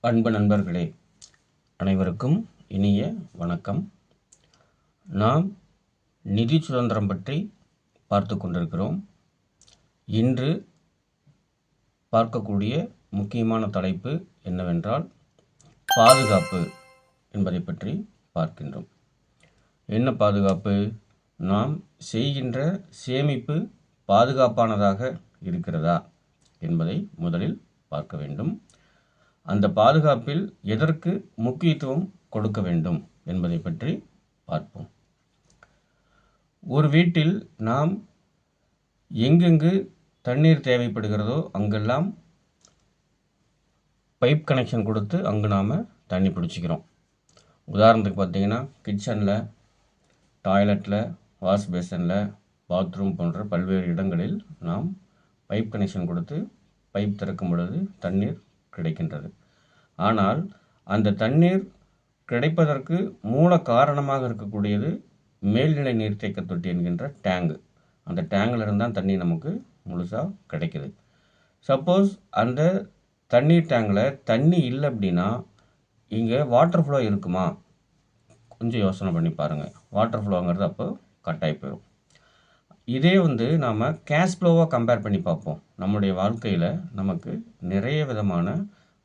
அன்பு நண்பர்களே, அனைவருக்கும் இனிய வணக்கம். நாம் நிதி சுதந்திரம் பற்றி பார்த்து கொண்டிருக்கிறோம். இன்று பார்க்கக்கூடிய முக்கியமான தலைப்பு என்னவென்றால் பாதுகாப்பு என்பதை பற்றி பார்க்கின்றோம். என்ன பாதுகாப்பு? நாம் செய்கின்ற சேமிப்பு பாதுகாப்பானதாக இருக்கிறதா என்பதை முதலில் பார்க்க வேண்டும். அந்த பாதுகாப்பில் எதற்கு முக்கியத்துவம் கொடுக்க வேண்டும் என்பதை பற்றி பார்ப்போம். ஒரு வீட்டில் நாம் எங்கெங்கு தண்ணீர் தேவைப்படுகிறதோ அங்கெல்லாம் பைப் கனெக்ஷன் கொடுத்து அங்கு நாம் தண்ணி பிடிச்சிக்கிறோம். உதாரணத்துக்கு பார்த்திங்கன்னா கிச்சனில், டாய்லெட்டில், வாஷ் பேசனில், பாத்ரூம் போன்ற பல்வேறு இடங்களில் நாம் பைப் கனெக்ஷன் கொடுத்து பைப் திறக்கும் பொழுது தண்ணீர் கிடைக்கின்றது. ஆனால் அந்த தண்ணீர் கிடைப்பதற்கு மூல காரணமாக இருக்கக்கூடியது மேல்நிலை நீர்த்தேக்க தொட்டி என்கின்ற டேங்கு. அந்த டேங்கில் இருந்தால் தண்ணி நமக்கு முழுசாக கிடைக்குது. சப்போஸ் அந்த தண்ணீர் டேங்கில் தண்ணி இல்லை அப்படின்னா இங்கே வாட்டர் ஃப்ளோ இருக்குமா? கொஞ்சம் யோசனை பண்ணி பாருங்கள். வாட்டர் ஃப்ளோங்கிறது அப்போ கட்டாயி போயிடும். இதே நாம் கேஷ் ஃப்ளோவாக கம்பேர் பண்ணி பார்ப்போம். நம்முடைய வாழ்க்கையில் நமக்கு நிறைய விதமான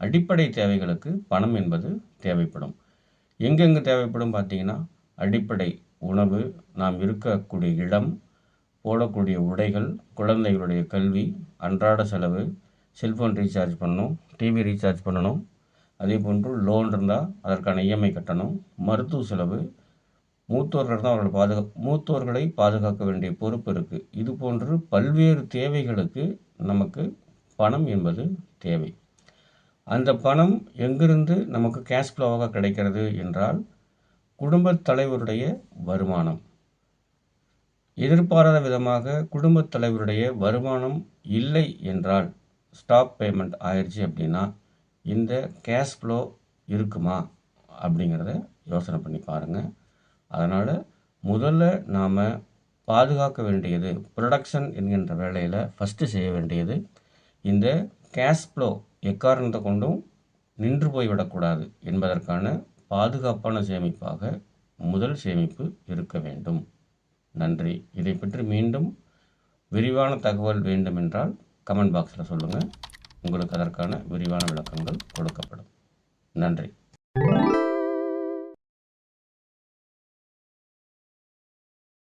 அடிப்படை தேவைகளுக்கு பணம் என்பது தேவைப்படும். எங்கெங்கே தேவைப்படும் பார்த்திங்கன்னா, அடிப்படை உணவு, நாம் இருக்கக்கூடிய இடம், போடக்கூடிய உடைகள், குழந்தைகளுடைய கல்வி, அன்றாட செலவு, செல்ஃபோன் ரீசார்ஜ் பண்ணணும், டிவி ரீசார்ஜ் பண்ணணும், அதே போன்று லோன் இருந்தால் அதற்கான இஎம்ஐ கட்டணும், மருத்துவ செலவு, மூத்தோர்கள் இருந்தால் மூத்தோர்களை பாதுகாக்க வேண்டிய பொறுப்பு இருக்குது. இது போன்று பல்வேறு தேவைகளுக்கு நமக்கு பணம் என்பது தேவை. அந்த பணம் எங்கிருந்து நமக்கு கேஷ் ஃப்ளோவாக கிடைக்கிறது என்றால் குடும்பத் தலைவருடைய வருமானம். எதிர்பாராத விதமாக குடும்பத் தலைவருடைய வருமானம் இல்லை என்றால், ஸ்டாப் பேமெண்ட் ஆயிடுச்சு அப்படின்னா இந்த கேஷ் ஃப்ளோ இருக்குமா அப்படிங்கிறத யோசனை பண்ணி பாருங்கள். அதனால் முதல்ல நாம் பாதுகாக்க வேண்டியது, ப்ரொடக்ஷன் என்கின்ற வேலையில் ஃபஸ்ட்டு செய்ய வேண்டியது, இந்த கேஷ் ஃப்ளோ எக்காரணத்தை கொண்டும் நின்று போய்விடக்கூடாது என்பதற்கான பாதுகாப்பான சேமிப்பாக முதல் சேமிப்பு இருக்க வேண்டும். நன்றி. இதை பற்றி மீண்டும் விரிவான தகவல் வேண்டுமென்றால் கமெண்ட் பாக்ஸில் சொல்லுங்கள். உங்களுக்கு அதற்கான விரிவான விளக்கங்கள் கொடுக்கப்படும். நன்றி.